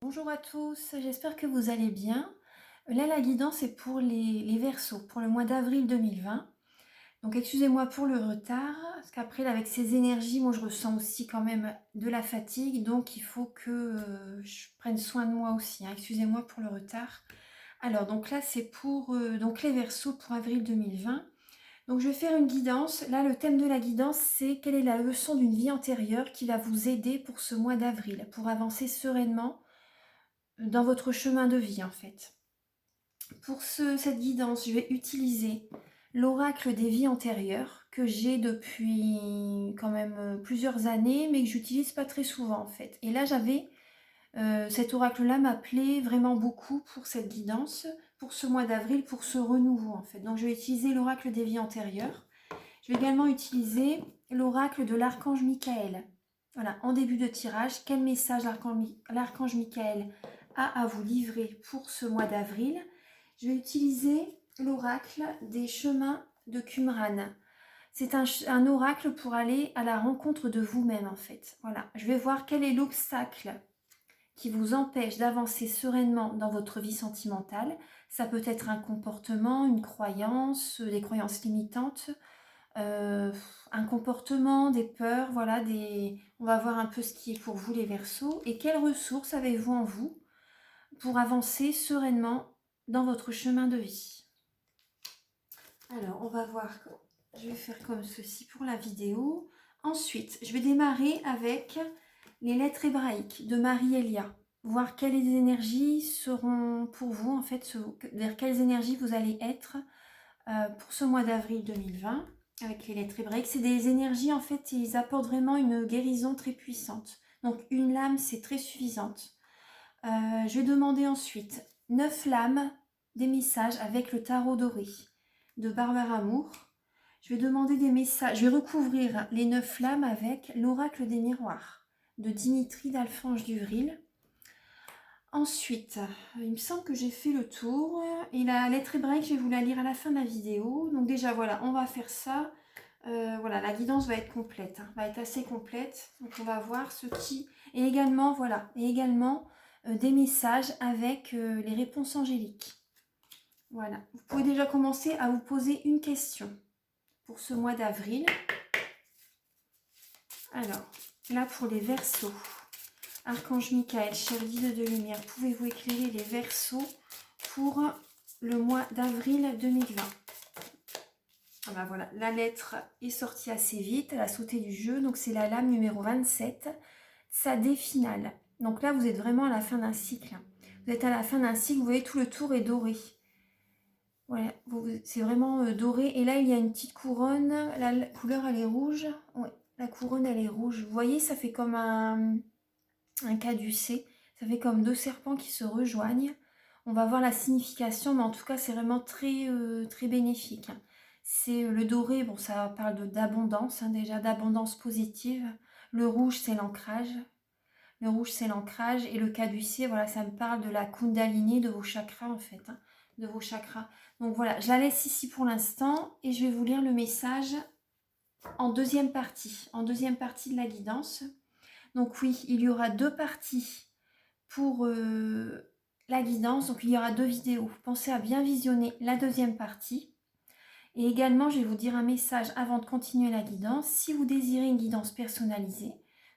Bonjour à tous, j'espère que vous allez bien. Là, la guidance est pour les Verseaux, pour le mois d'avril 2020. Donc, excusez-moi pour le retard, parce qu'après, là, avec ces énergies, moi, je ressens aussi quand même de la fatigue. Donc, il faut que je prenne soin de moi aussi, hein. Excusez-moi pour le retard. Alors, donc là, c'est pour donc les Verseaux pour avril 2020. Donc, je vais faire une guidance. Là, le thème de la guidance, c'est quelle est la leçon d'une vie antérieure qui va vous aider pour ce mois d'avril, pour avancer sereinement dans votre chemin de vie en fait. Pour cette guidance, je vais utiliser l'oracle des vies antérieures que j'ai depuis quand même plusieurs années, mais que j'utilise pas très souvent en fait. Et là, cet oracle-là m'appelait vraiment beaucoup pour cette guidance, pour ce mois d'avril, pour ce renouveau en fait. Donc, je vais utiliser l'oracle des vies antérieures. Je vais également utiliser l'oracle de l'archange Michael. Voilà, en début de tirage, quel message l'archange Michael a à vous livrer pour ce mois d'avril. Je vais utiliser l'oracle des chemins de Qumran. C'est un oracle pour aller à la rencontre de vous-même en fait. Voilà, je vais voir quel est l'obstacle qui vous empêche d'avancer sereinement dans votre vie sentimentale. Ça peut être un comportement, une croyance, des croyances limitantes, euh, un comportement, des peurs, voilà, on va voir un peu ce qui est pour vous les Verseaux et quelles ressources avez-vous en vous pour avancer sereinement dans votre chemin de vie. Alors, on va voir, je vais faire comme ceci pour la vidéo. Ensuite, je vais démarrer avec les lettres hébraïques de Marie-Elia, voir quelles énergies seront pour vous, en fait, vers quelles énergies vous allez être pour ce mois d'avril 2020 avec les lettres hébraïques. C'est des énergies, en fait, ils apportent vraiment une guérison très puissante. Donc, une lame, c'est très suffisante. Je vais demander ensuite 9 lames des messages avec le tarot doré de Barbara Amour. Je vais demander des messages, je vais recouvrir les 9 lames avec l'oracle des miroirs de Dimitri d'Alphonse Duvril. Ensuite, il me semble que j'ai fait le tour. Et la lettre hébraïque, je vais vous la lire à la fin de la vidéo. Donc déjà, voilà, on va faire ça. Voilà, la guidance va être complète, hein, va être assez complète. Donc on va voir ce qui... Et également, voilà, des messages avec les réponses angéliques. Voilà, vous pouvez déjà commencer à vous poser une question pour ce mois d'avril. Alors, là pour les Verseaux. Archange Michael, cher guide de lumière, pouvez-vous éclairer les Verseaux pour le mois d'avril 2020? Ah ben voilà, la lettre est sortie assez vite, elle a sauté du jeu, donc c'est la lame numéro 27, Tsadé finale. Donc là, vous êtes vraiment à la fin d'un cycle. Vous êtes à la fin d'un cycle, vous voyez, tout le tour est doré. Voilà, c'est vraiment doré. Et là, il y a une petite couronne, la couleur, elle est rouge. Ouais, la couronne, elle est rouge. Vous voyez, ça fait comme un caducée. Ça fait comme deux serpents qui se rejoignent. On va voir la signification, mais en tout cas, c'est vraiment très bénéfique. C'est le doré, bon, ça parle d'abondance, hein, déjà, d'abondance positive. Le rouge, c'est l'ancrage. Le rouge, c'est l'ancrage. Et le caducée, voilà, ça me parle de la kundalini, de vos chakras, en fait. Hein, de vos chakras. Donc voilà, je la laisse ici pour l'instant. Et je vais vous lire le message en deuxième partie de la guidance. Donc oui, il y aura deux parties pour la guidance. Donc il y aura deux vidéos. Pensez à bien visionner la deuxième partie. Et également, je vais vous dire un message avant de continuer la guidance. Si vous désirez une guidance personnalisée,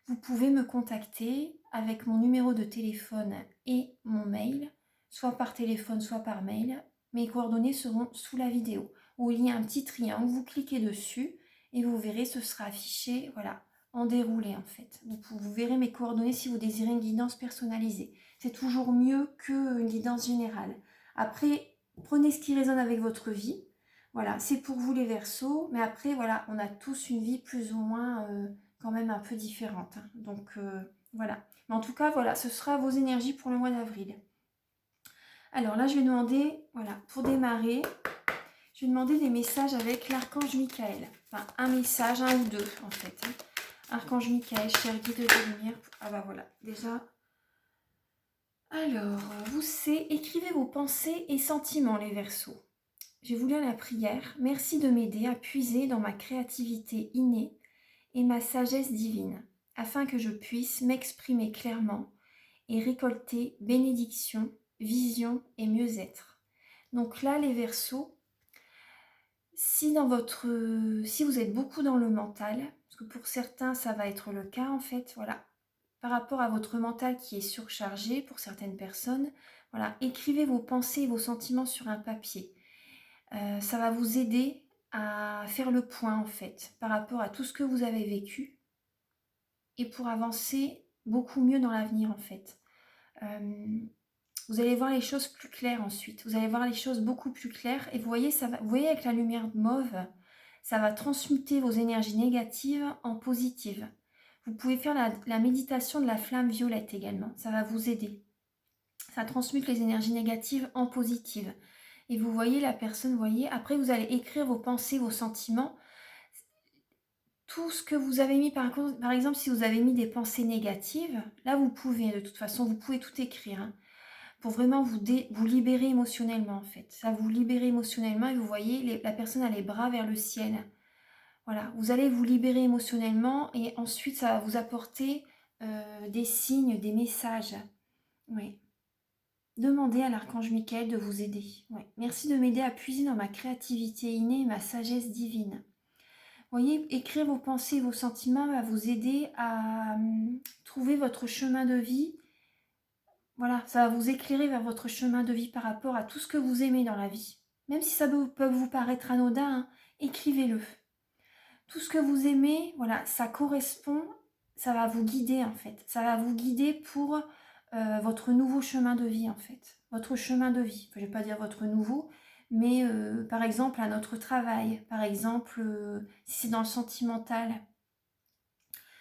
vous pouvez me contacter avec mon numéro de téléphone et mon mail, soit par téléphone, soit par mail. Mes coordonnées seront sous la vidéo, où il y a un petit triangle. Vous cliquez dessus et vous verrez, ce sera affiché, voilà, en déroulé en fait. Donc vous verrez mes coordonnées si vous désirez une guidance personnalisée. C'est toujours mieux qu'une guidance générale. Après, prenez ce qui résonne avec votre vie. Voilà, c'est pour vous les Verseaux, mais après, voilà, on a tous une vie plus ou moins quand même un peu différente. Hein. Donc, voilà. Mais en tout cas, voilà, ce sera vos énergies pour le mois d'avril. Alors là, je vais demander, voilà, pour démarrer, je vais demander des messages avec l'archange Michael. Enfin, un message, un ou deux, en fait. Hein. Archange Michael, cher guide de lumière. Ah bah voilà, déjà. Alors, écrivez vos pensées et sentiments, les Verseaux. Je vais vous lire la prière. Merci de m'aider à puiser dans ma créativité innée et ma sagesse divine, afin que je puisse m'exprimer clairement et récolter bénédiction, vision et mieux-être. Donc là, les Verseaux, si vous êtes beaucoup dans le mental, parce que pour certains, ça va être le cas en fait, voilà, par rapport à votre mental qui est surchargé pour certaines personnes, voilà, écrivez vos pensées et vos sentiments sur un papier. Ça va vous aider à faire le point en fait, par rapport à tout ce que vous avez vécu et pour avancer beaucoup mieux dans l'avenir en fait. Vous allez voir les choses plus claires ensuite. Vous allez voir les choses beaucoup plus claires. Et vous voyez, vous voyez avec la lumière mauve, ça va transmuter vos énergies négatives en positives. Vous pouvez faire la méditation de la flamme violette également. Ça va vous aider. Ça transmute les énergies négatives en positives. Et vous voyez la personne, vous voyez, après vous allez écrire vos pensées, vos sentiments. Tout ce que vous avez mis, par exemple, si vous avez mis des pensées négatives, là vous pouvez, de toute façon, vous pouvez tout écrire. Hein, pour vraiment vous libérer émotionnellement en fait. Ça vous libérer émotionnellement et vous voyez, la personne a les bras vers le ciel. Voilà, vous allez vous libérer émotionnellement et ensuite ça va vous apporter des signes, des messages. Oui. Demandez à l'archange Michael de vous aider. Ouais. Merci de m'aider à puiser dans ma créativité innée et ma sagesse divine. Vous voyez, écrire vos pensées et vos sentiments va vous aider à trouver votre chemin de vie. Voilà, ça va vous éclairer vers votre chemin de vie par rapport à tout ce que vous aimez dans la vie. Même si ça peut vous paraître anodin, hein, écrivez-le. Tout ce que vous aimez, voilà, ça correspond, ça va vous guider en fait. Ça va vous guider pour votre nouveau chemin de vie en fait. Votre chemin de vie. Je ne vais pas dire votre nouveau, mais par exemple à notre travail, par exemple si c'est dans le sentimental,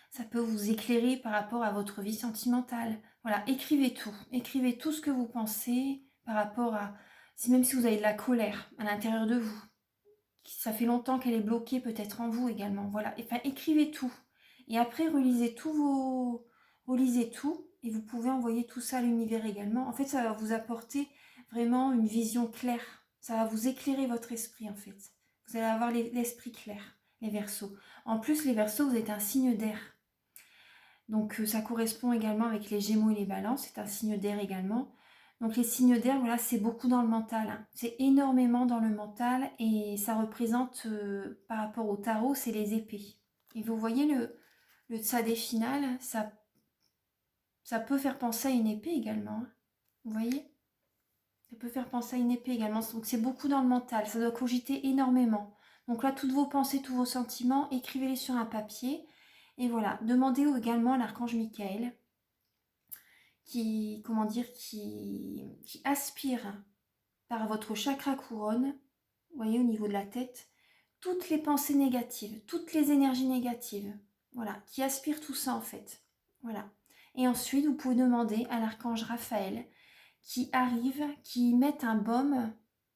ça peut vous éclairer par rapport à votre vie sentimentale. Voilà, écrivez tout ce que vous pensez par rapport à, même si vous avez de la colère à l'intérieur de vous, ça fait longtemps qu'elle est bloquée peut-être en vous également, voilà, enfin écrivez tout. Et après relisez tout et vous pouvez envoyer tout ça à l'univers également. En fait, ça va vous apporter vraiment une vision claire, ça va vous éclairer votre esprit en fait. Vous allez avoir l'esprit clair, les Verseaux. En plus, les Verseaux, vous êtes un signe d'air. Donc ça correspond également avec les Gémeaux et les Balances, c'est un signe d'air également. Donc les signes d'air, voilà, c'est beaucoup dans le mental. Hein. C'est énormément dans le mental et ça représente, par rapport au tarot, c'est les épées. Et vous voyez le tsadé final, ça peut faire penser à une épée également. Hein. Vous voyez? Ça peut faire penser à une épée également. Donc c'est beaucoup dans le mental, ça doit cogiter énormément. Donc là, toutes vos pensées, tous vos sentiments, écrivez-les sur un papier. Et voilà, demandez également à l'archange Michael qui aspire par votre chakra couronne, vous voyez au niveau de la tête, toutes les pensées négatives, toutes les énergies négatives, voilà, qui aspire tout ça en fait, voilà. Et ensuite, vous pouvez demander à l'archange Raphaël qui arrive, qui mette un baume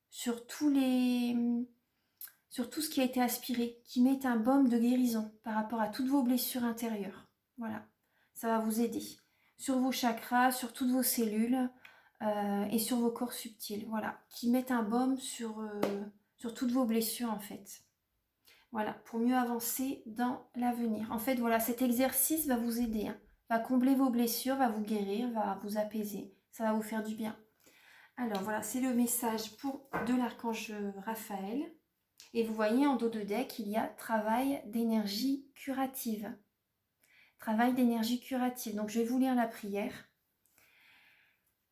sur tout ce qui a été aspiré, qui mette un baume de guérison par rapport à toutes vos blessures intérieures, voilà, ça va vous aider sur vos chakras, sur toutes vos cellules et sur vos corps subtils. Voilà, qui mettent un baume sur toutes vos blessures en fait. Voilà, pour mieux avancer dans l'avenir. En fait, voilà, cet exercice va vous aider, hein, va combler vos blessures, va vous guérir, va vous apaiser. Ça va vous faire du bien. Alors voilà, c'est le message de l'archange Raphaël. Et vous voyez en dos de deck, il y a travail d'énergie curative. Travail d'énergie curative. Donc je vais vous lire la prière.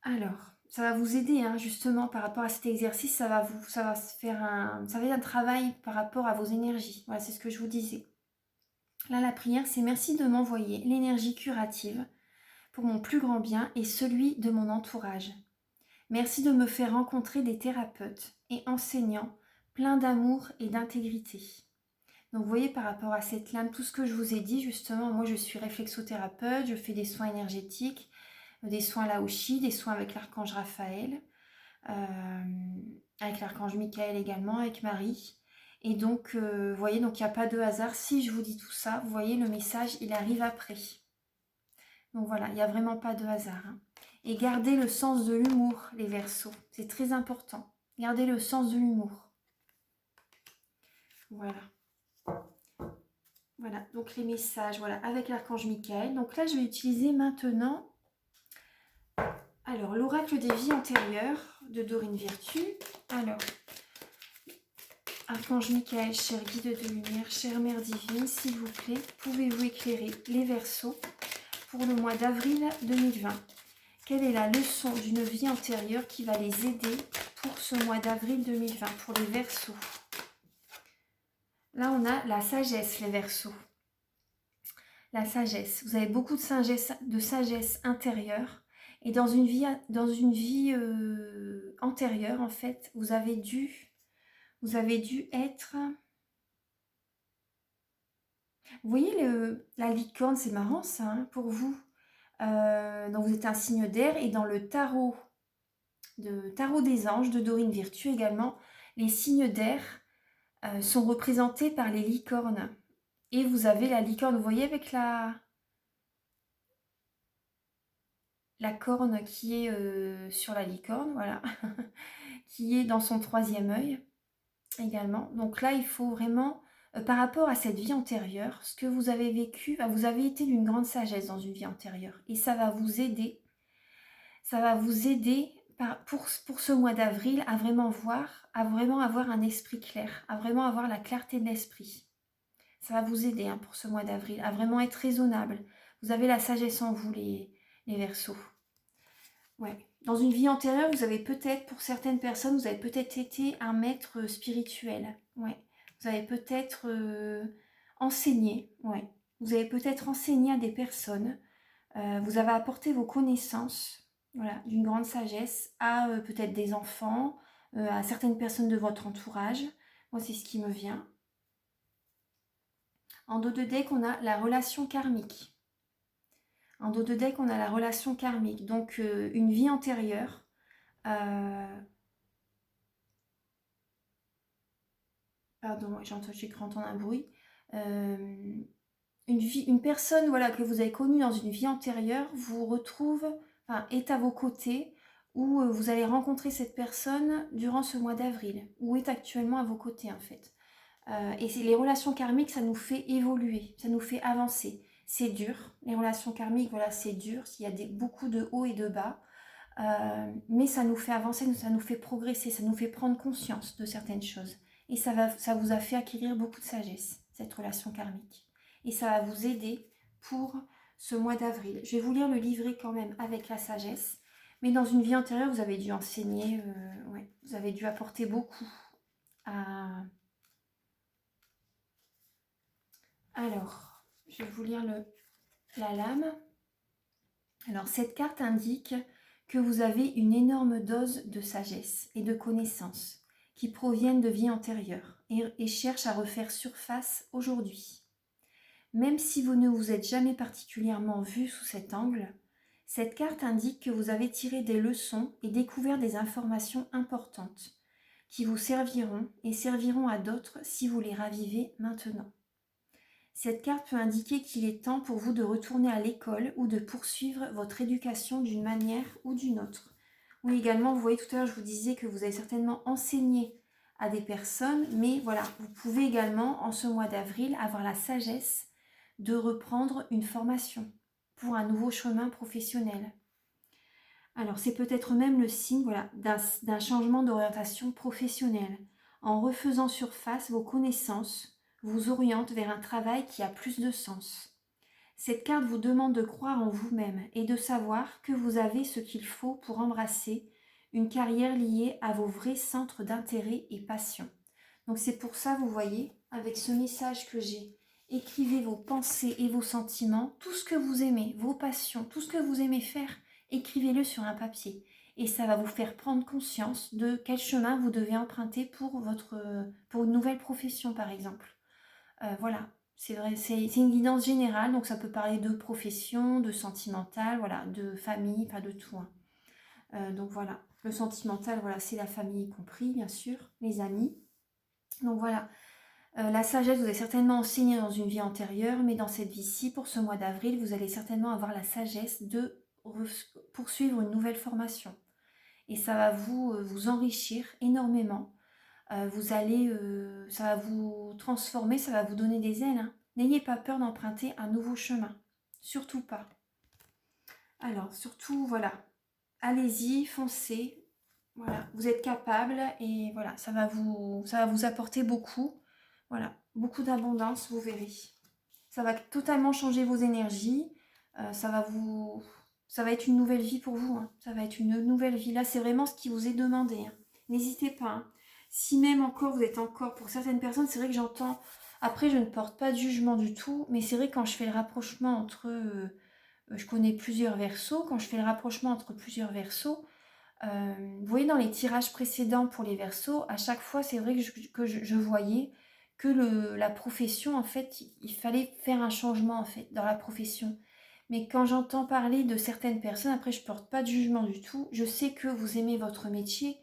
Alors, ça va vous aider hein, justement par rapport à cet exercice, ça va être un travail par rapport à vos énergies. Voilà, c'est ce que je vous disais. Là, la prière, c'est merci de m'envoyer l'énergie curative pour mon plus grand bien et celui de mon entourage. Merci de me faire rencontrer des thérapeutes et enseignants pleins d'amour et d'intégrité. Donc vous voyez par rapport à cette lame, tout ce que je vous ai dit, justement, moi je suis réflexothérapeute, je fais des soins énergétiques, des soins Laoshi, des soins avec l'archange Raphaël, avec l'archange Michael également, avec Marie. Et donc, vous voyez, donc il n'y a pas de hasard. Si je vous dis tout ça, vous voyez, le message, il arrive après. Donc voilà, il n'y a vraiment pas de hasard. Hein. Et gardez le sens de l'humour, les Verseaux. C'est très important. Gardez le sens de l'humour. Voilà. Voilà, donc les messages, voilà, avec l'archange Michael. Donc là, je vais utiliser maintenant Alors, l'oracle des vies antérieures de Dorine Virtue. Alors, Archange Michael, cher guide de lumière, chère Mère divine, s'il vous plaît, pouvez-vous éclairer les Verseaux pour le mois d'avril 2020? Quelle est la leçon d'une vie antérieure qui va les aider pour ce mois d'avril 2020, pour les Verseaux? Là, on a la sagesse, les Verseaux. La sagesse. Vous avez beaucoup de sagesse intérieure. Et dans une vie antérieure, en fait, vous avez dû être... Vous voyez, la licorne, c'est marrant ça, hein, pour vous. Donc vous êtes un signe d'air. Et dans le tarot des anges de Dorine Virtue également, les signes d'air sont représentés par les licornes. Et vous avez la licorne, vous voyez, avec la corne qui est sur la licorne, voilà, qui est dans son troisième œil également. Donc là, il faut vraiment, par rapport à cette vie antérieure, ce que vous avez vécu, vous avez été d'une grande sagesse dans une vie antérieure. Et ça va vous aider, pour ce mois d'avril à vraiment voir, à vraiment avoir un esprit clair, à vraiment avoir la clarté de l'esprit. Ça va vous aider hein, pour ce mois d'avril, à vraiment être raisonnable. Vous avez la sagesse en vous, les Verseaux. Ouais. Dans une vie antérieure, vous avez peut-être, pour certaines personnes, vous avez peut-être été un maître spirituel. Ouais. Vous avez peut-être enseigné. Ouais. Vous avez peut-être enseigné à des personnes. Vous avez apporté vos connaissances, voilà, d'une grande sagesse à peut-être des enfants, à certaines personnes de votre entourage. Moi, c'est ce qui me vient. En dos de deck, on a la relation karmique. En dos de deck, on a la relation karmique. Donc, une vie antérieure. Pardon, j'ai cru entendre un bruit. Une personne voilà, que vous avez connue dans une vie antérieure vous retrouve, enfin, est à vos côtés, ou vous allez rencontrer cette personne durant ce mois d'avril, ou est actuellement à vos côtés en fait. Et les relations karmiques, ça nous fait évoluer, ça nous fait avancer. C'est dur, les relations karmiques, voilà, c'est dur, il y a beaucoup de hauts et de bas, mais ça nous fait avancer, ça nous fait progresser, ça nous fait prendre conscience de certaines choses. Et ça vous a fait acquérir beaucoup de sagesse, cette relation karmique. Et ça va vous aider pour ce mois d'avril. Je vais vous lire le livret quand même avec la sagesse. Mais dans une vie antérieure, vous avez dû enseigner, ouais, vous avez dû apporter beaucoup à... Alors, je vais vous lire la lame. Alors, cette carte indique que vous avez une énorme dose de sagesse et de connaissances qui proviennent de vies antérieures et cherchent à refaire surface aujourd'hui. Même si vous ne vous êtes jamais particulièrement vu sous cet angle, cette carte indique que vous avez tiré des leçons et découvert des informations importantes qui vous serviront et serviront à d'autres si vous les ravivez maintenant. Cette carte peut indiquer qu'il est temps pour vous de retourner à l'école ou de poursuivre votre éducation d'une manière ou d'une autre. Oui, également, vous voyez tout à l'heure, je vous disais que vous avez certainement enseigné à des personnes, mais voilà, vous pouvez également, en ce mois d'avril, avoir la sagesse de reprendre une formation pour un nouveau chemin professionnel. Alors, c'est peut-être même le signe voilà, d'un changement d'orientation professionnelle. En refaisant surface, vos connaissances vous orientent vers un travail qui a plus de sens. Cette carte vous demande de croire en vous-même et de savoir que vous avez ce qu'il faut pour embrasser une carrière liée à vos vrais centres d'intérêt et passion. Donc c'est pour ça, vous voyez, avec ce message que j'ai, écrivez vos pensées et vos sentiments, tout ce que vous aimez, vos passions, tout ce que vous aimez faire, écrivez-le sur un papier. Et ça va vous faire prendre conscience de quel chemin vous devez emprunter pour une nouvelle profession, par exemple. Voilà, c'est vrai, c'est une guidance générale, donc ça peut parler de profession, de sentimental, voilà, de famille, enfin de tout. Hein. Donc voilà, le sentimental, voilà, c'est la famille y compris, bien sûr, les amis. Donc voilà, la sagesse, vous avez certainement enseigné dans une vie antérieure, mais dans cette vie-ci, pour ce mois d'avril, vous allez certainement avoir la sagesse de poursuivre une nouvelle formation. Et ça va vous enrichir énormément. Ça va vous transformer, ça va vous donner des ailes. Hein. N'ayez pas peur d'emprunter un nouveau chemin. Surtout pas. Alors, surtout, voilà. allez-y, foncez. Voilà, vous êtes capable et voilà, ça va vous apporter beaucoup. Voilà, beaucoup d'abondance, vous verrez. Ça va totalement changer vos énergies. Ça va ça va être une nouvelle vie pour vous, hein. Ça va être une nouvelle vie. Là, c'est vraiment ce qui vous est demandé, hein. N'hésitez pas, hein. Si même encore, vous êtes encore, pour certaines personnes, c'est vrai que j'entends, après, je ne porte pas de jugement du tout, mais c'est vrai quand je fais le rapprochement entre, je connais plusieurs versos, quand je fais le rapprochement entre plusieurs versos, vous voyez dans les tirages précédents pour les versos, à chaque fois, c'est vrai que je voyais que la profession, en fait, il fallait faire un changement, en fait, dans la profession. Mais quand j'entends parler de certaines personnes, après, je porte pas de jugement du tout. Je sais que vous aimez votre métier,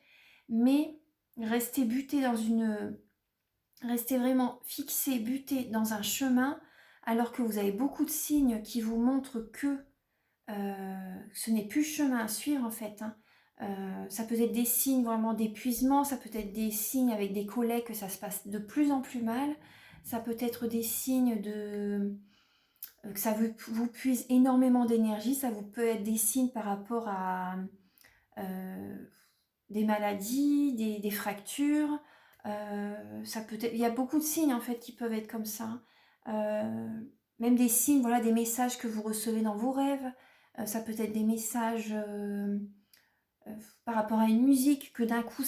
mais restez buté dans restez vraiment fixé, buté dans un chemin, alors que vous avez beaucoup de signes qui vous montrent que ce n'est plus le chemin à suivre en fait, hein. Ça peut être des signes vraiment d'épuisement, ça peut être des signes avec des collègues que ça se passe de plus en plus mal, ça peut être des signes que ça vous puise énormément d'énergie, ça vous peut être des signes par rapport à euh, des maladies, des fractures, ça peut être, il y a beaucoup de signes en fait qui peuvent être comme ça. Euh, Même des signes, voilà, des messages que vous recevez dans vos rêves. Ça peut être des messages euh, par rapport à une musique, que d'un coup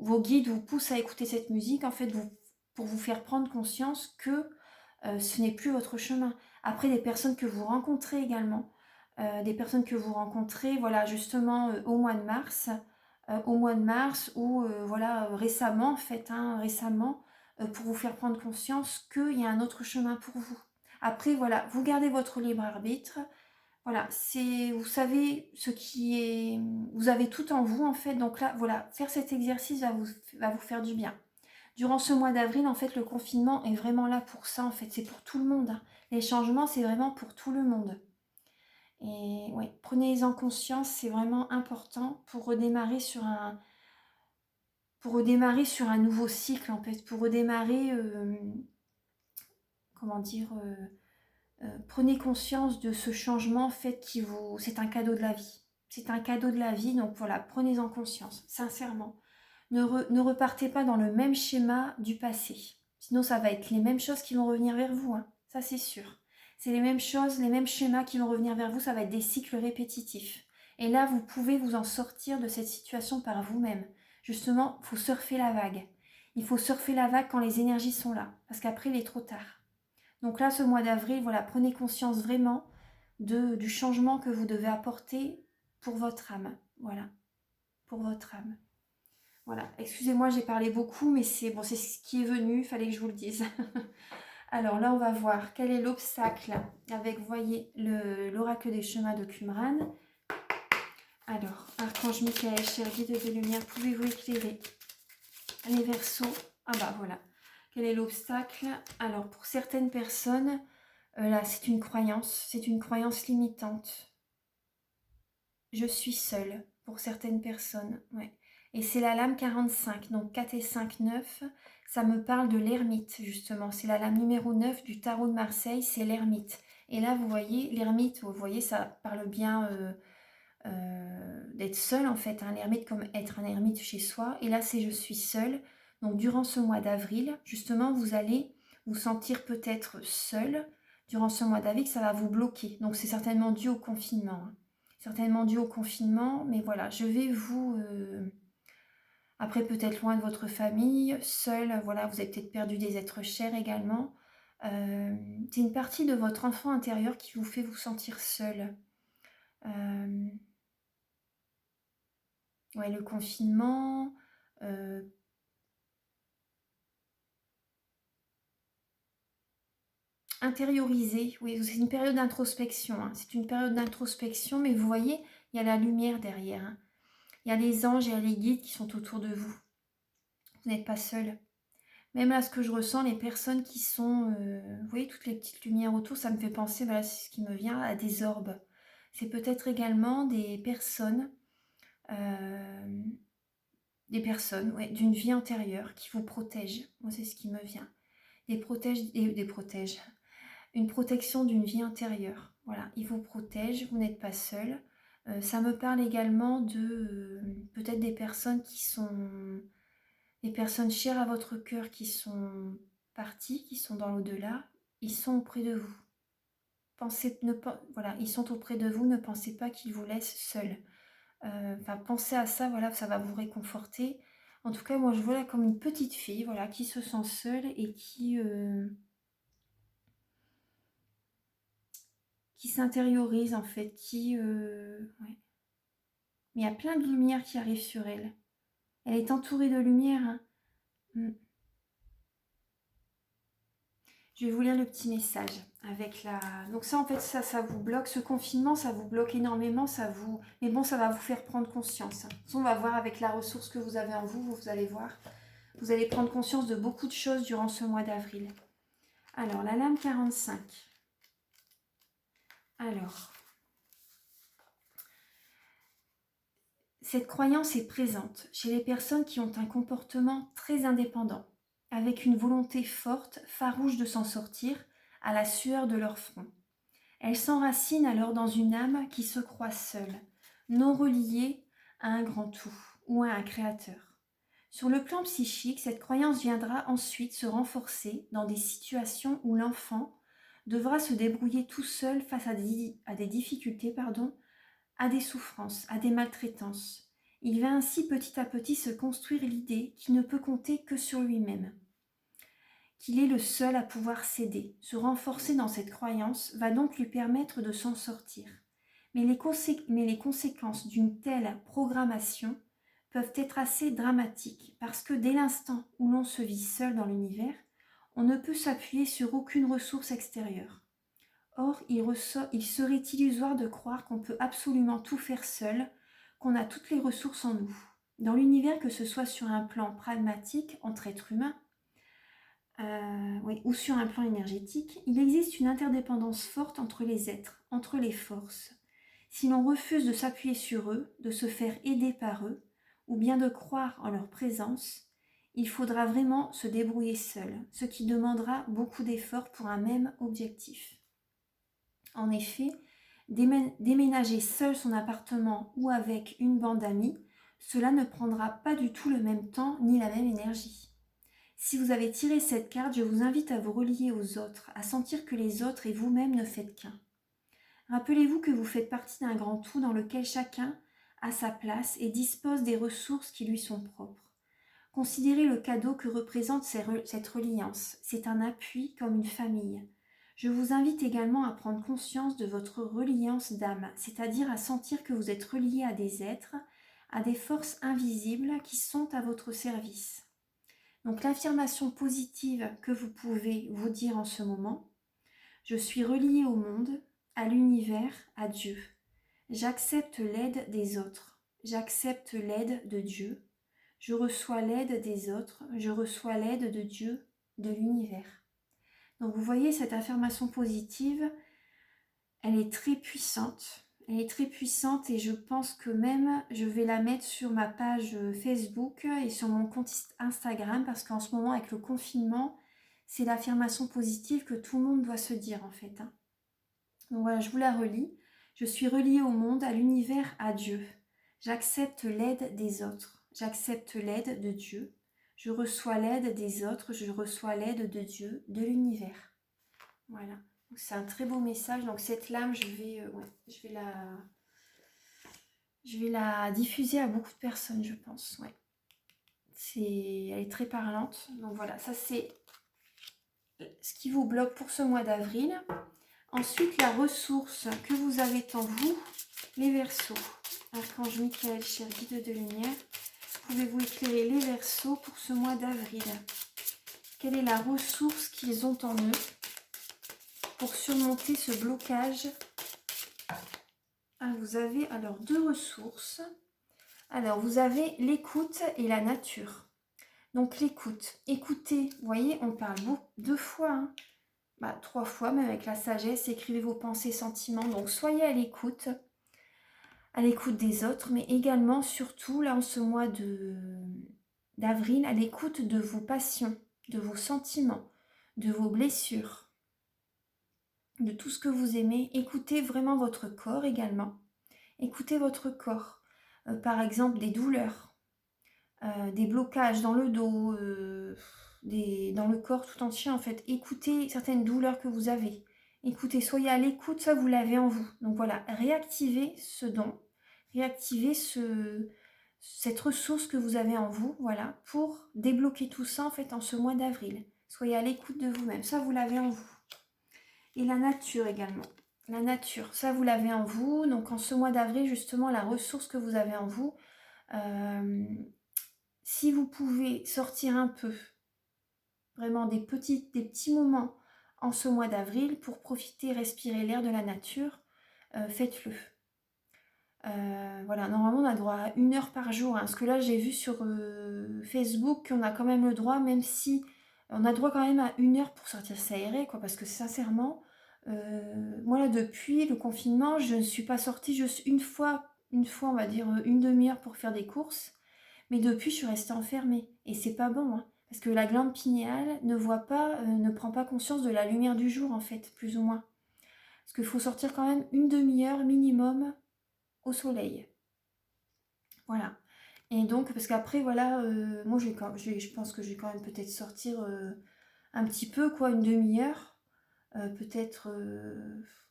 vos guides vous poussent à écouter cette musique, en fait, pour vous faire prendre conscience que ce n'est plus votre chemin. Après, des personnes que vous rencontrez également, des personnes que vous rencontrez, voilà, justement au mois de mars ou voilà, récemment, en fait, hein, récemment, pour vous faire prendre conscience qu'il y a un autre chemin pour vous. Après, voilà, vous gardez votre libre arbitre. Voilà, vous savez ce qui est, vous avez tout en vous en fait. Donc là, voilà, faire cet exercice va vous faire du bien. Durant ce mois d'avril, en fait, le confinement est vraiment là pour ça. En fait, c'est pour tout le monde, hein. Les changements, c'est vraiment pour tout le monde. Et ouais, prenez-en conscience, c'est vraiment important pour redémarrer sur un nouveau cycle en fait, pour redémarrer, comment dire. Prenez conscience de ce changement en fait c'est un cadeau de la vie. C'est un cadeau de la vie, donc voilà, prenez-en conscience, sincèrement. Ne repartez pas dans le même schéma du passé. Sinon, ça va être les mêmes choses qui vont revenir vers vous, hein. Ça c'est sûr. C'est les mêmes choses, les mêmes schémas qui vont revenir vers vous, ça va être des cycles répétitifs. Et là, vous pouvez vous en sortir de cette situation par vous-même. Justement, il faut surfer la vague. Il faut surfer la vague quand les énergies sont là, parce qu'après, il est trop tard. Donc là, ce mois d'avril, voilà, prenez conscience vraiment du changement que vous devez apporter pour votre âme. Voilà, pour votre âme. Voilà, excusez-moi, j'ai parlé beaucoup, mais c'est bon, c'est ce qui est venu, il fallait que je vous le dise. Alors là, on va voir quel est l'obstacle avec, vous voyez, l'oracle des chemins de Qumran. Alors, Archange Michael, cher guide de lumière, pouvez-vous éclairer les Verseaux? Ah bah voilà, quel est l'obstacle? Alors, pour certaines personnes, là, c'est une croyance limitante. Je suis seule, pour certaines personnes, ouais. Et c'est la lame 45, donc 4 et 5, 9. Ça me parle de l'ermite, justement. C'est la lame numéro 9 du tarot de Marseille, c'est l'ermite. Et là, vous voyez, l'ermite, vous voyez, ça parle bien d'être seul, en fait. Hein, l'ermite comme être un ermite chez soi. Et là, c'est je suis seule. Donc, durant ce mois d'avril, justement, vous allez vous sentir peut-être seul. Durant ce mois d'avril, ça va vous bloquer. Donc, c'est certainement dû au confinement, hein. Certainement dû au confinement, mais voilà, je vais après peut-être loin de votre famille, seul, voilà, vous avez peut-être perdu des êtres chers également. C'est une partie de votre enfant intérieur qui vous fait vous sentir seul. Ouais, le confinement, intérioriser, oui, c'est une période d'introspection, hein. C'est une période d'introspection, mais vous voyez, il y a la lumière derrière, hein. Il y a les anges et les guides qui sont autour de vous. Vous n'êtes pas seul. Même là, ce que je ressens, les personnes qui sont... vous voyez, toutes les petites lumières autour, ça me fait penser, voilà, c'est ce qui me vient, à des orbes. C'est peut-être également euh, des personnes ouais, d'une vie antérieure qui vous protègent. Moi, c'est ce qui me vient. Des protègent. Une protection d'une vie antérieure. Voilà, ils vous protègent, vous n'êtes pas seul. Ça me parle également de peut-être des personnes qui sont des personnes chères à votre cœur qui sont parties, qui sont dans l'au-delà. Ils sont auprès de vous. Voilà, ils sont auprès de vous, ne pensez pas qu'ils vous laissent seuls. Enfin, pensez à ça, voilà, ça va vous réconforter. En tout cas, moi, je vois là comme une petite fille, voilà, qui se sent seule et qui s'intériorise, en fait, ouais. Mais il y a plein de lumière qui arrive sur elle. Elle est entourée de lumière, hein. Mm. Je vais vous lire le petit message avec la... Donc ça, en fait, ça vous bloque. Ce confinement, ça vous bloque énormément. Mais bon, ça va vous faire prendre conscience. On va voir avec la ressource que vous avez en vous, vous allez voir. Vous allez prendre conscience de beaucoup de choses durant ce mois d'avril. Alors, la lame 45. Alors, cette croyance est présente chez les personnes qui ont un comportement très indépendant, avec une volonté forte, farouche de s'en sortir, à la sueur de leur front. Elle s'enracine alors dans une âme qui se croit seule, non reliée à un grand tout ou à un créateur. Sur le plan psychique, cette croyance viendra ensuite se renforcer dans des situations où l'enfant devra se débrouiller tout seul face à des difficultés, à des souffrances, à des maltraitances. Il va ainsi petit à petit se construire l'idée qu'il ne peut compter que sur lui-même, qu'il est le seul à pouvoir s'aider. Se renforcer dans cette croyance va donc lui permettre de s'en sortir. Mais les conséquences d'une telle programmation peuvent être assez dramatiques parce que dès l'instant où l'on se vit seul dans l'univers, on ne peut s'appuyer sur aucune ressource extérieure. Or, il serait illusoire de croire qu'on peut absolument tout faire seul, qu'on a toutes les ressources en nous. Dans l'univers, que ce soit sur un plan pragmatique, entre êtres humains, ou sur un plan énergétique, il existe une interdépendance forte entre les êtres, entre les forces. Si l'on refuse de s'appuyer sur eux, de se faire aider par eux, ou bien de croire en leur présence, il faudra vraiment se débrouiller seul, ce qui demandera beaucoup d'efforts pour un même objectif. En effet, déménager seul son appartement ou avec une bande d'amis, cela ne prendra pas du tout le même temps ni la même énergie. Si vous avez tiré cette carte, je vous invite à vous relier aux autres, à sentir que les autres et vous-même ne faites qu'un. Rappelez-vous que vous faites partie d'un grand tout dans lequel chacun a sa place et dispose des ressources qui lui sont propres. Considérez le cadeau que représente cette reliance. C'est un appui comme une famille. Je vous invite également à prendre conscience de votre reliance d'âme, c'est-à-dire à sentir que vous êtes relié à des êtres, à des forces invisibles qui sont à votre service. Donc l'affirmation positive que vous pouvez vous dire en ce moment: je suis relié au monde, à l'univers, à Dieu. J'accepte l'aide des autres. J'accepte l'aide de Dieu. Je reçois l'aide des autres. Je reçois l'aide de Dieu, de l'univers. Donc vous voyez, cette affirmation positive, elle est très puissante. Elle est très puissante et je pense que même je vais la mettre sur ma page Facebook et sur mon compte Instagram parce qu'en ce moment, avec le confinement, c'est l'affirmation positive que tout le monde doit se dire en fait. Donc voilà, je vous la relis. Je suis reliée au monde, à l'univers, à Dieu. J'accepte l'aide des autres. J'accepte l'aide de Dieu. Je reçois l'aide des autres. Je reçois l'aide de Dieu, de l'univers. Voilà. C'est un très beau message. Donc cette lame, je vais la diffuser à beaucoup de personnes, je pense. Ouais. Elle est très parlante. Donc voilà, ça c'est ce qui vous bloque pour ce mois d'avril. Ensuite, la ressource que vous avez en vous, les Verseaux. Archange Michael, cher guide de lumière, pouvez-vous éclairer les Verseaux pour ce mois d'avril? Quelle est la ressource qu'ils ont en eux pour surmonter ce blocage? Vous avez alors deux ressources. Alors, vous avez l'écoute et la nature. Donc, l'écoute. Écoutez, vous voyez, on parle deux fois, hein. 3 fois, même avec la sagesse, écrivez vos pensées, sentiments. Donc, soyez à l'écoute des autres, mais également, surtout, là, en ce mois d'avril, à l'écoute de vos passions, de vos sentiments, de vos blessures, de tout ce que vous aimez. Écoutez vraiment votre corps également. Écoutez votre corps. Par exemple, des douleurs, des blocages dans le dos, dans le corps tout entier en fait. Écoutez certaines douleurs que vous avez. Écoutez, soyez à l'écoute, ça vous l'avez en vous. Donc voilà, réactivez ce don, réactivez cette ressource que vous avez en vous, voilà, pour débloquer tout ça en fait en ce mois d'avril. Soyez à l'écoute de vous-même, ça vous l'avez en vous. Et la nature également. La nature, ça vous l'avez en vous. Donc en ce mois d'avril, justement, la ressource que vous avez en vous, si vous pouvez sortir un peu, vraiment des petits moments en ce mois d'avril pour profiter, respirer l'air de la nature, faites-le. Voilà, normalement on a droit à 1 heure par jour, hein, parce que là j'ai vu sur Facebook qu'on a quand même le droit, même si on a droit quand même à 1 heure pour sortir s'aérer, quoi, parce que sincèrement, moi là depuis le confinement, je ne suis pas sortie juste une fois on va dire une demi-heure pour faire des courses, mais depuis je suis restée enfermée, et c'est pas bon, hein, parce que la glande pinéale ne voit pas, ne prend pas conscience de la lumière du jour en fait, plus ou moins. Parce qu'il faut sortir quand même une demi-heure minimum au soleil. Voilà. Et donc, parce qu'après, voilà, moi, je pense que je vais quand même peut-être sortir un petit peu, quoi, une demi-heure, peut-être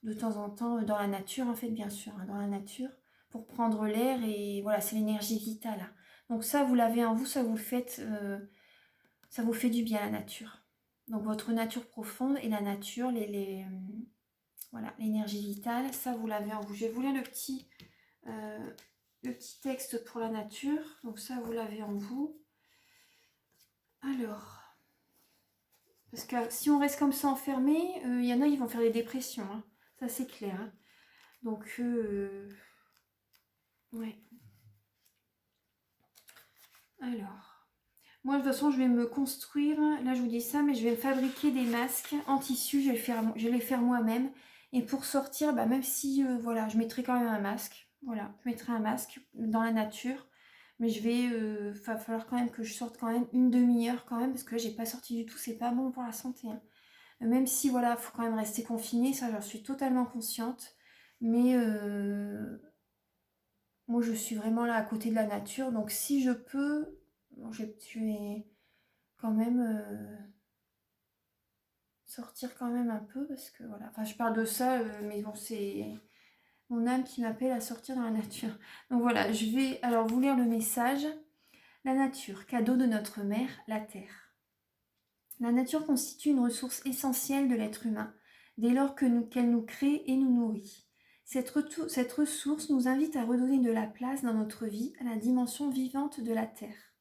de temps en temps dans la nature, en fait, bien sûr, hein, dans la nature, pour prendre l'air, et voilà, c'est l'énergie vitale, hein. Donc ça, vous l'avez en vous, ça vous le faites, ça vous fait du bien, la nature. Donc votre nature profonde et la nature, voilà, l'énergie vitale, ça, vous l'avez en vous. Je vais vous lire le petit texte pour la nature, donc ça vous l'avez en vous. Alors, parce que si on reste comme ça enfermé, il y en a qui vont faire des dépressions, hein. Ça c'est clair, hein. Donc, ouais. Alors, moi de toute façon je vais me construire, là je vous dis ça, mais je vais fabriquer des masques en tissu, je vais les faire moi-même. Et pour sortir, bah, même si, voilà, je mettrai quand même un masque, voilà, je mettrai un masque dans la nature. Mais va falloir quand même que je sorte quand même une demi-heure quand même, parce que là j'ai pas sorti du tout, c'est pas bon pour la santé, hein. Même si voilà, faut quand même rester confiné, ça j'en suis totalement consciente. Mais moi je suis vraiment là à côté de la nature, donc si je peux, bon, je vais quand même sortir quand même un peu, parce que voilà, enfin je parle de ça, mais bon c'est mon âme qui m'appelle à sortir dans la nature. Donc voilà, je vais alors vous lire le message. La nature, cadeau de notre mère, la terre. La nature constitue une ressource essentielle de l'être humain, dès lors qu'elle nous crée et nous nourrit. Cette ressource nous invite à redonner de la place dans notre vie à la dimension vivante de la terre.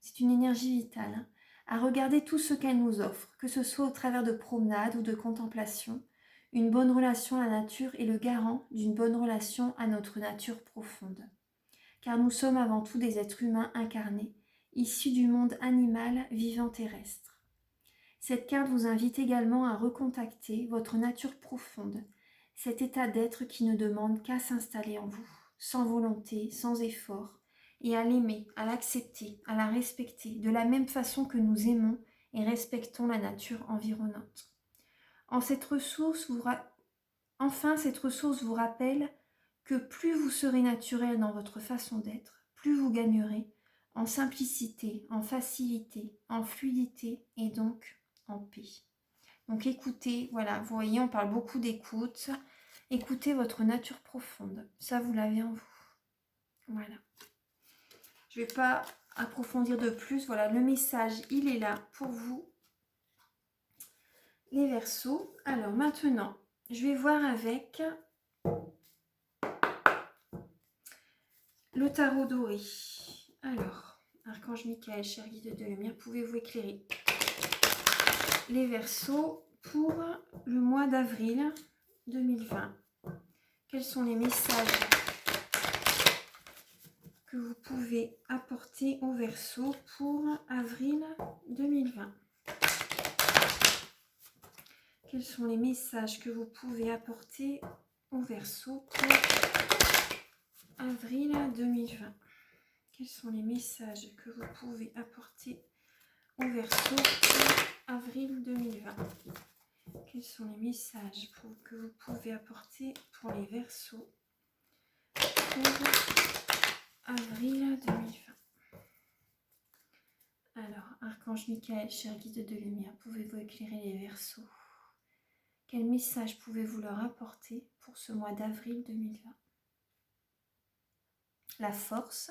C'est une énergie vitale, hein, à regarder tout ce qu'elle nous offre, que ce soit au travers de promenades ou de contemplations. Une bonne relation à la nature est le garant d'une bonne relation à notre nature profonde. Car nous sommes avant tout des êtres humains incarnés, issus du monde animal vivant terrestre. Cette carte vous invite également à recontacter votre nature profonde, cet état d'être qui ne demande qu'à s'installer en vous, sans volonté, sans effort, et à l'aimer, à l'accepter, à la respecter, de la même façon que nous aimons et respectons la nature environnante. Enfin, cette ressource vous rappelle que plus vous serez naturel dans votre façon d'être, plus vous gagnerez en simplicité, en facilité, en fluidité et donc en paix. Donc écoutez, voilà, vous voyez, on parle beaucoup d'écoute. Écoutez votre nature profonde, ça vous l'avez en vous. Voilà. Je ne vais pas approfondir de plus, voilà, le message, il est là pour vous, les Verseaux. Alors maintenant, je vais voir avec le tarot doré. Alors, Archange Michael, cher guide de lumière, pouvez-vous éclairer les Verseaux pour le mois d'avril 2020? Quels sont les messages que vous pouvez apporter aux Verseaux pour avril 2020? Quels sont les messages que vous pouvez apporter aux Verseaux pour avril 2020? Quels sont les messages que vous pouvez apporter aux Verseaux pour avril 2020? Quels sont les messages que vous pouvez apporter pour les Verseaux pour avril 2020. Alors, Archange Michael, cher guide de lumière, pouvez-vous éclairer les Verseaux? Quel message pouvez-vous leur apporter pour ce mois d'avril 2020? La force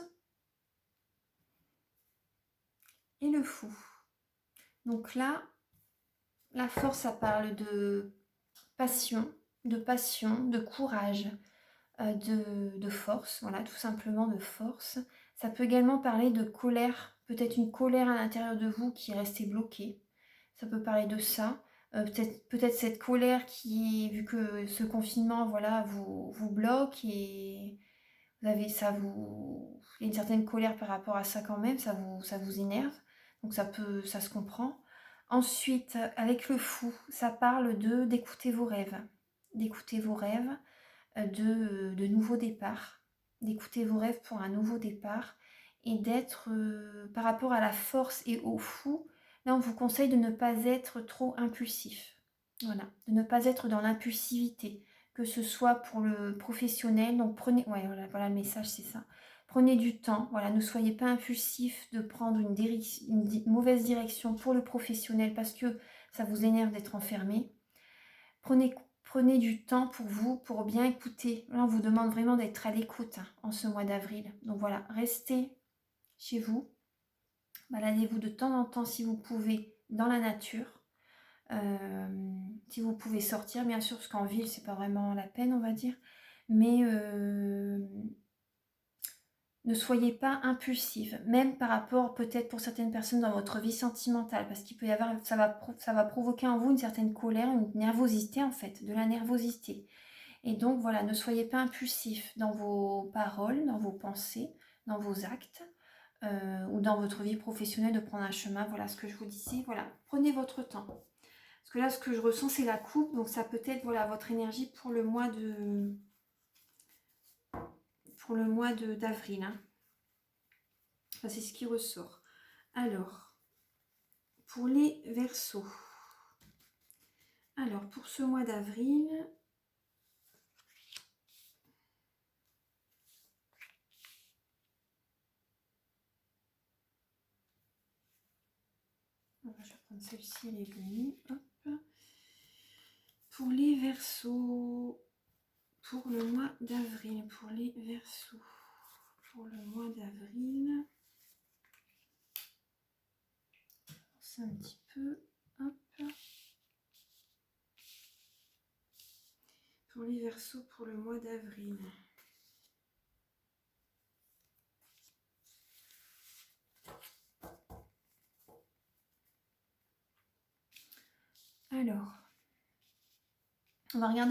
et le fou. Donc là, la force, ça parle de passion, de courage, de force, voilà, tout simplement de force. Ça peut également parler de colère, peut-être une colère à l'intérieur de vous qui est restée bloquée. Ça peut parler de ça. Peut-être cette colère qui, vu que ce confinement, voilà, vous bloque et vous avez il y a une certaine colère par rapport à ça quand même, ça vous énerve. Donc ça se comprend. Ensuite, avec le fou, ça parle d'écouter vos rêves. D'écouter vos rêves, de nouveaux départs. D'écouter vos rêves pour un nouveau départ. Et d'être, par rapport à la force et au fou, là on vous conseille de ne pas être trop impulsif. Voilà, de ne pas être dans l'impulsivité, que ce soit pour le professionnel. Donc prenez, ouais, voilà le message, c'est ça. Prenez du temps, voilà, ne soyez pas impulsif de prendre une mauvaise direction pour le professionnel parce que ça vous énerve d'être enfermé. Prenez du temps pour vous, pour bien écouter. Là, on vous demande vraiment d'être à l'écoute en ce mois d'avril. Donc voilà, restez chez vous. Baladez-vous de temps en temps si vous pouvez dans la nature. Si vous pouvez sortir, bien sûr, parce qu'en ville, c'est pas vraiment la peine, on va dire. Mais ne soyez pas impulsive, même par rapport peut-être pour certaines personnes dans votre vie sentimentale, parce qu'il peut y avoir, ça va provoquer en vous une certaine colère, une nervosité en fait, de la nervosité. Et donc voilà, ne soyez pas impulsif dans vos paroles, dans vos pensées, dans vos actes, ou dans votre vie professionnelle de prendre un chemin. Voilà ce que je vous disais. Voilà, prenez votre temps. Parce que là, ce que je ressens, c'est la coupe. Donc ça peut être voilà, votre énergie pour le mois d'avril. Hein. Enfin, c'est ce qui ressort. Alors, pour les Verseaux. Alors, pour ce mois d'avril, je vais prendre celle-ci, elle est venue. Hop. Pour les Verseaux, pour le mois d'avril, pour les Verseaux, pour le mois d'avril, c'est un petit peu, hop. Pour les Verseaux, pour le mois d'avril. Alors, on va regarder